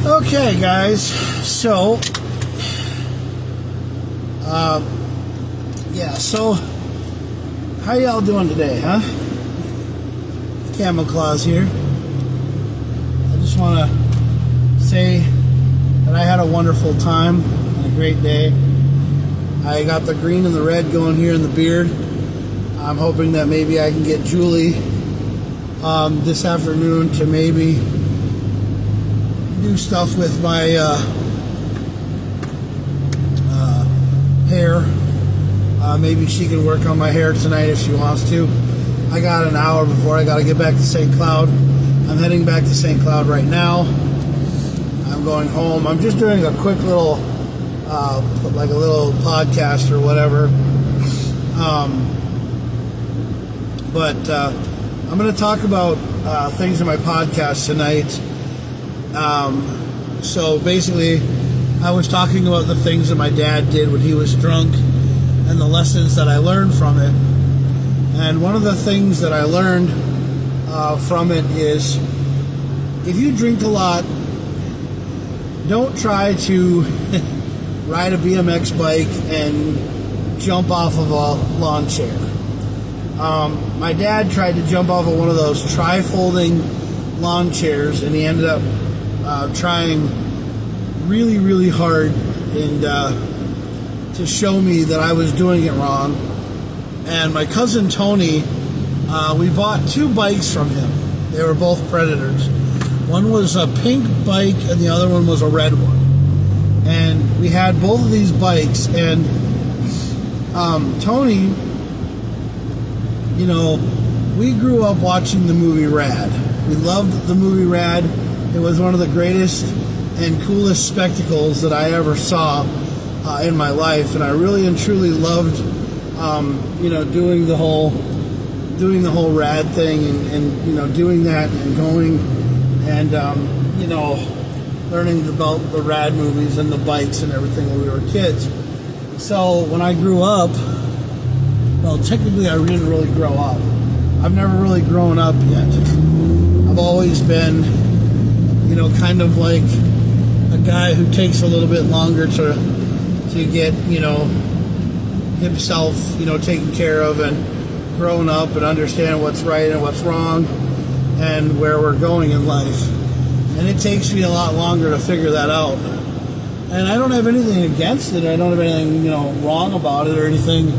Okay, guys, so how y'all doing today, huh? Kamo Klauz here. I just want to say that I had a wonderful time and a great day. I got the green and the red going here in the beard. I'm hoping that maybe I can get Julie this afternoon to maybe do stuff with my hair. Maybe she can work on my hair tonight if she wants to. I got an hour before I got to get back to St. Cloud. I'm heading back to St. Cloud right now. I'm going home. I'm just doing a quick little, like a little podcast or whatever. But I'm going to talk about things in my podcast tonight. So basically, I was talking about the things that my dad did when he was drunk and the lessons that I learned from it. And one of the things that I learned from it is, if you drink a lot, don't try to ride a BMX bike and jump off of a lawn chair. My dad tried to jump off of one of those tri-folding lawn chairs, and he ended up trying really, really hard and to show me that I was doing it wrong. And my cousin Tony, we bought two bikes from him. They were both Predators. One was a pink bike and the other one was a red one. And we had both of these bikes, and Tony, you know, we grew up watching the movie Rad. We loved the movie Rad. It was one of the greatest and coolest spectacles that I ever saw in my life, and I really and truly loved, you know, doing the whole Rad thing, and you know, doing that and going and you know, learning about the Rad movies and the bikes and everything when we were kids. So when I grew up, well, technically I didn't really grow up. I've never really grown up yet. I've always been, you know, kind of like a guy who takes a little bit longer to get, you know, himself, you know, taken care of and grown up and understand what's right and what's wrong and where we're going in life. And it takes me a lot longer to figure that out. And I don't have anything against it. I don't have anything, you know, wrong about it or anything,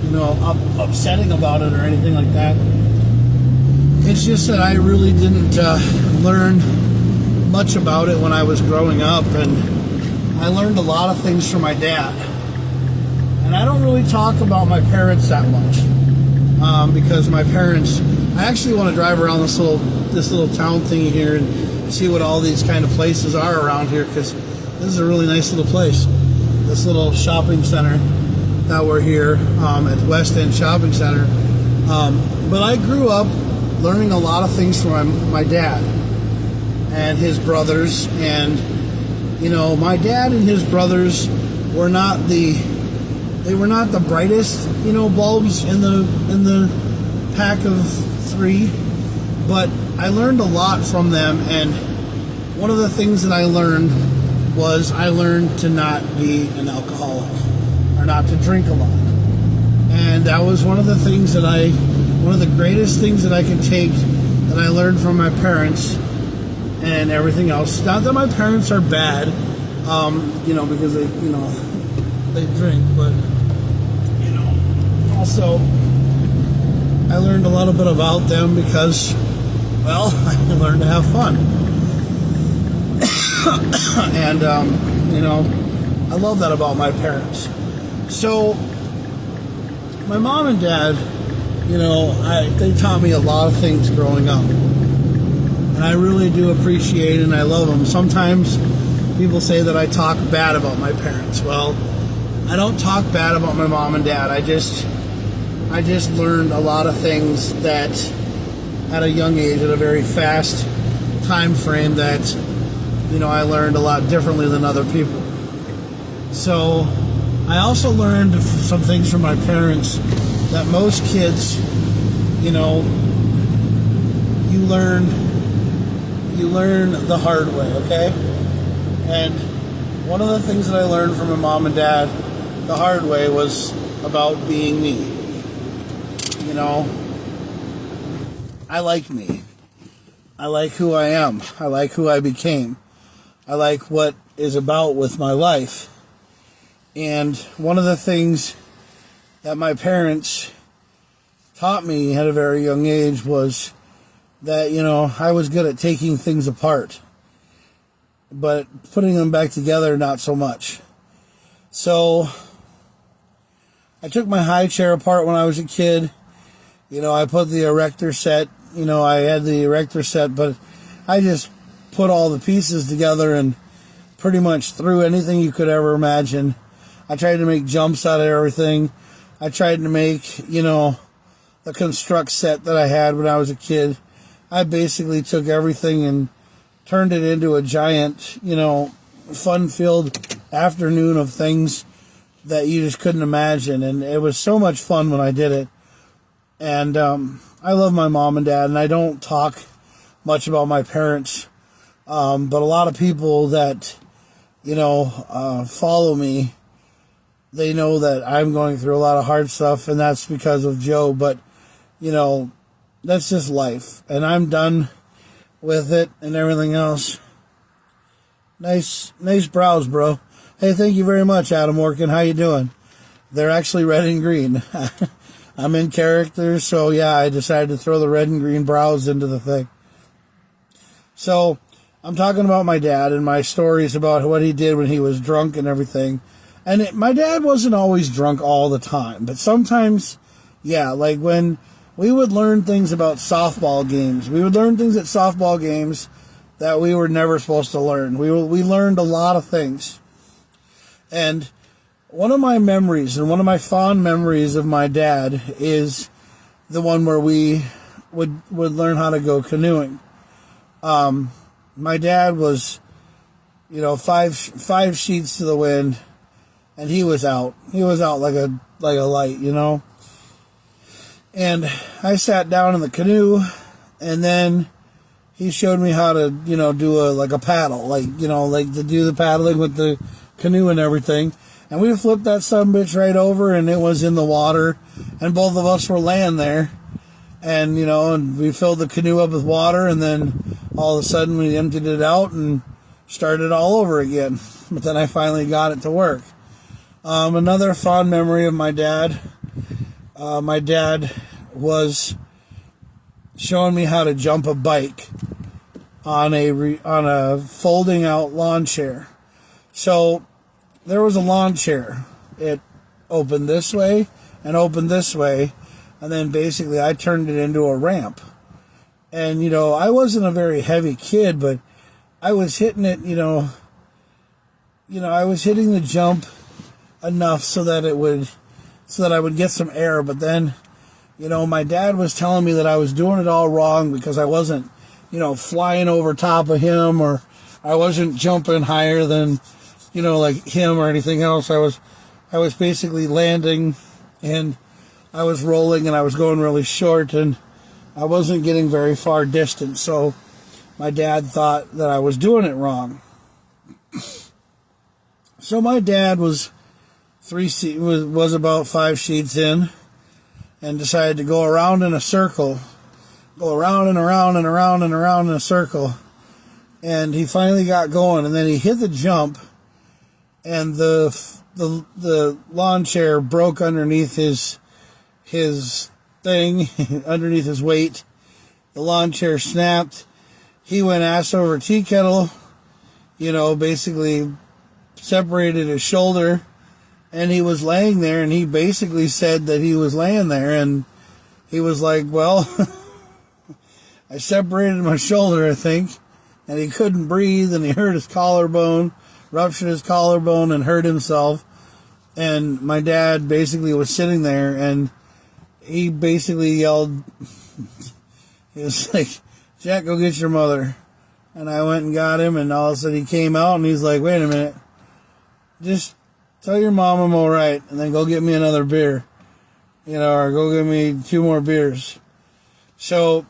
you know, upsetting about it or anything like that. It's just that I really didn't learn much about it when I was growing up, and I learned a lot of things from my dad. And I don't really talk about my parents that much, because my parents, I actually want to drive around this little town thing here and see what all these kind of places are around here, because this is a really nice little place. This little shopping center that we're here at West End Shopping Center. But I grew up learning a lot of things from my dad and his brothers, and you know, my dad and his brothers were not the brightest, you know, bulbs in the pack of three, but I learned a lot from them. And one of the things that I learned was I learned to not be an alcoholic or not to drink a lot. And that was one of the things one of the greatest things that I could take that I learned from my parents and everything else. Not that my parents are bad, you know, because they drink, but you know, also I learned a little bit about them because, well, I learned to have fun. And you know, I love that about my parents. So my mom and dad, you know, they taught me a lot of things growing up. And I really do appreciate it, and I love them. Sometimes people say that I talk bad about my parents. Well, I don't talk bad about my mom and dad. I just learned a lot of things that at a young age, at a very fast time frame, that, you know, I learned a lot differently than other people. So I also learned some things from my parents that most kids, you know, you learn the hard way, okay? And one of the things that I learned from my mom and dad the hard way was about being me. You know, I like me. I like who I am. I like who I became. I like what is about with my life. And one of the things that my parents taught me at a very young age was that, you know, I was good at taking things apart, but putting them back together, not so much. So I took my high chair apart when I was a kid. You know, I put the erector set, you know, I had the erector set, but I just put all the pieces together and pretty much threw anything you could ever imagine. I tried to make jumps out of everything. I tried to make, you know, the construct set that I had when I was a kid. I basically took everything and turned it into a giant, you know, fun-filled afternoon of things that you just couldn't imagine. And it was so much fun when I did it. And I love my mom and dad, and I don't talk much about my parents. But a lot of people that, you know, follow me, they know that I'm going through a lot of hard stuff, and that's because of Joe. But, you know, that's just life. And I'm done with it and everything else. Nice brows, bro. Hey, thank you very much, Adam Orkin. How you doing? They're actually red and green. I'm in character, so yeah, I decided to throw the red and green brows into the thing. So, I'm talking about my dad and my stories about what he did when he was drunk and everything. And my dad wasn't always drunk all the time, but sometimes, yeah, like when we would learn things about softball games. We would learn things at softball games that we were never supposed to learn. We learned a lot of things. And one of my memories, and one of my fond memories of my dad, is the one where we would learn how to go canoeing. My dad was, you know, five sheets to the wind, and he was out. He was out like a light, you know. And I sat down in the canoe, and then he showed me how to, you know, do a paddle, like, you know, like to do the paddling with the canoe and everything. And we flipped that sumbitch right over, and it was in the water, and both of us were laying there. And, you know, and we filled the canoe up with water, and then all of a sudden we emptied it out and started all over again. But then I finally got it to work. Another fond memory of my dad. My dad was showing me how to jump a bike on a folding out lawn chair. So there was a lawn chair. It opened this way and opened this way, and then basically I turned it into a ramp. And, you know, I wasn't a very heavy kid, but I was hitting it, I was hitting the jump enough so that I would get some air. But then, you know, my dad was telling me that I was doing it all wrong because I wasn't, you know, flying over top of him, or I wasn't jumping higher than, you know, like him or anything else. I was basically landing, and I was rolling, and I was going really short, and I wasn't getting very far distance. So my dad thought that I was doing it wrong. So my dad was about 5 sheets in, and decided to go around in a circle, go around and around and around and around in a circle. And he finally got going, and then he hit the jump, and the lawn chair broke underneath his thing, underneath his weight. The lawn chair snapped. He went ass over tea kettle, you know, basically separated his shoulder. And he was laying there, and he basically said that he was laying there, and he was like, well, I separated my shoulder, I think, and he couldn't breathe, and he hurt his collarbone, ruptured his collarbone, and hurt himself. And my dad basically was sitting there, and he basically yelled, he was like, Jack, go get your mother. And I went and got him, and all of a sudden he came out, and he's like, wait a minute, just tell your mom I'm all right, and then go get me another beer, you know, or go get me 2 more beers. So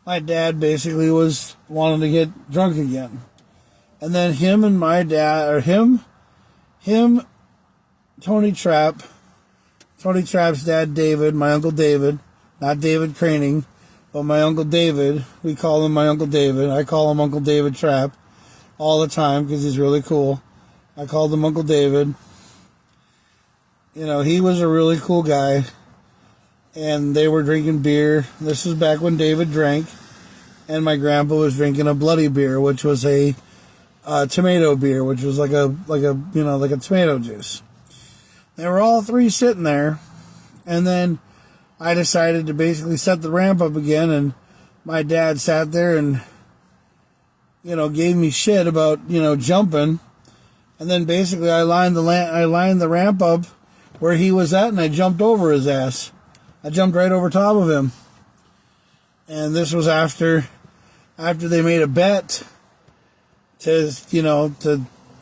my dad basically was wanting to get drunk again. And then him and my dad, or Tony Trap's dad, David, my Uncle David, not David Craning, but my Uncle David. We call him my Uncle David. I call him Uncle David Trapp all the time because he's really cool. I called him Uncle David. You know, he was a really cool guy. And they were drinking beer. This was back when David drank. And my grandpa was drinking a bloody beer, which was a tomato beer, which was like a tomato juice. They were all three sitting there. And then I decided to basically set the ramp up again. And my dad sat there and, gave me shit about, jumping. And then basically I lined the ramp up where he was at, and I jumped over his ass. I jumped right over top of him. And this was after they made a bet to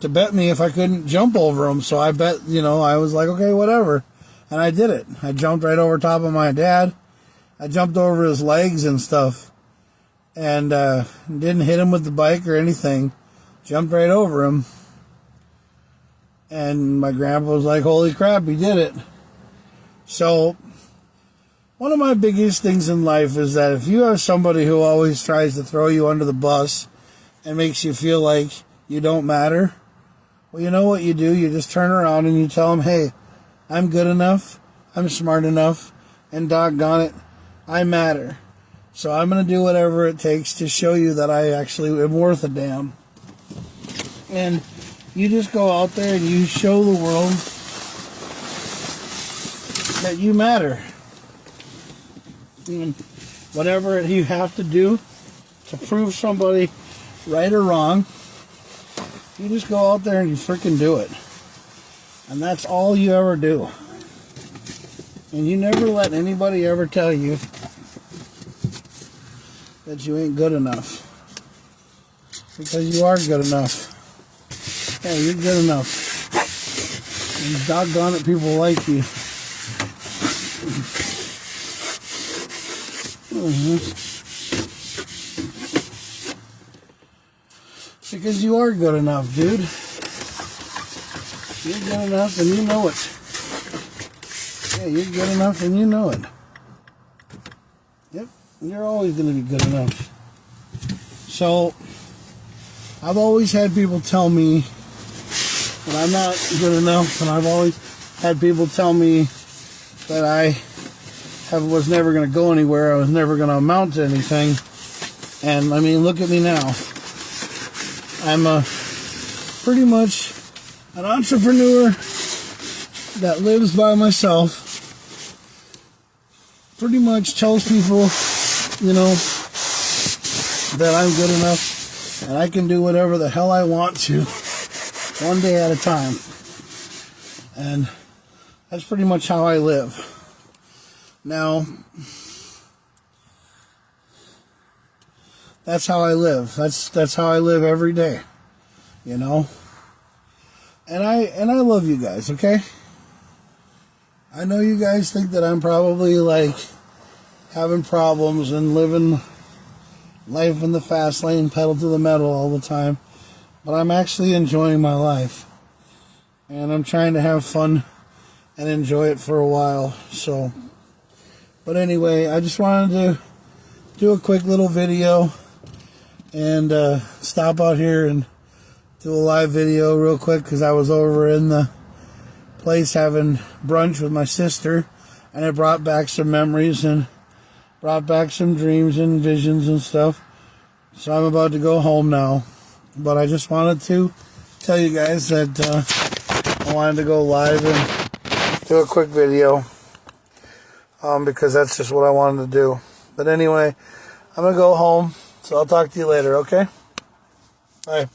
bet me if I couldn't jump over him. So I bet, I was like, okay, whatever. And I did it. I jumped right over top of my dad. I jumped over his legs and stuff. And didn't hit him with the bike or anything. Jumped right over him. And my grandpa was like, holy crap, he did it. So one of my biggest things in life is that if you have somebody who always tries to throw you under the bus and makes you feel like you don't matter, well, you know what you do? You just turn around and you tell them, hey, I'm good enough, I'm smart enough, and doggone it, I matter. So I'm going to do whatever it takes to show you that I actually am worth a damn. And you just go out there and you show the world that you matter. And whatever you have to do to prove somebody right or wrong, you just go out there and you freaking do it. And that's all you ever do. And you never let anybody ever tell you that you ain't good enough. Because you are good enough. Yeah, you're good enough. And doggone it, people like you. Because you are good enough, dude. You're good enough and you know it. Yeah, you're good enough and you know it. Yep, you're always going to be good enough. So, I've always had people tell me that I'm not good enough, and I've always had people tell me that I was never going to go anywhere, I was never going to amount to anything. And I mean, look at me now. I'm pretty much an entrepreneur that lives by myself, pretty much tells people, that I'm good enough and I can do whatever the hell I want to, one day at a time. And that's pretty much how I live. Now, that's how I live. That's how I live every day, And I love you guys, okay? I know you guys think that I'm probably like having problems and living life in the fast lane, pedal to the metal all the time, but I'm actually enjoying my life, and I'm trying to have fun and enjoy it for a while. So, but anyway, I just wanted to do a quick little video and stop out here and do a live video real quick, because I was over in the place having brunch with my sister, and it brought back some memories and brought back some dreams and visions and stuff. So I'm about to go home now, but I just wanted to tell you guys that I wanted to go live and do a quick video, because that's just what I wanted to do. But anyway, I'm gonna go home, so I'll talk to you later, okay? Bye.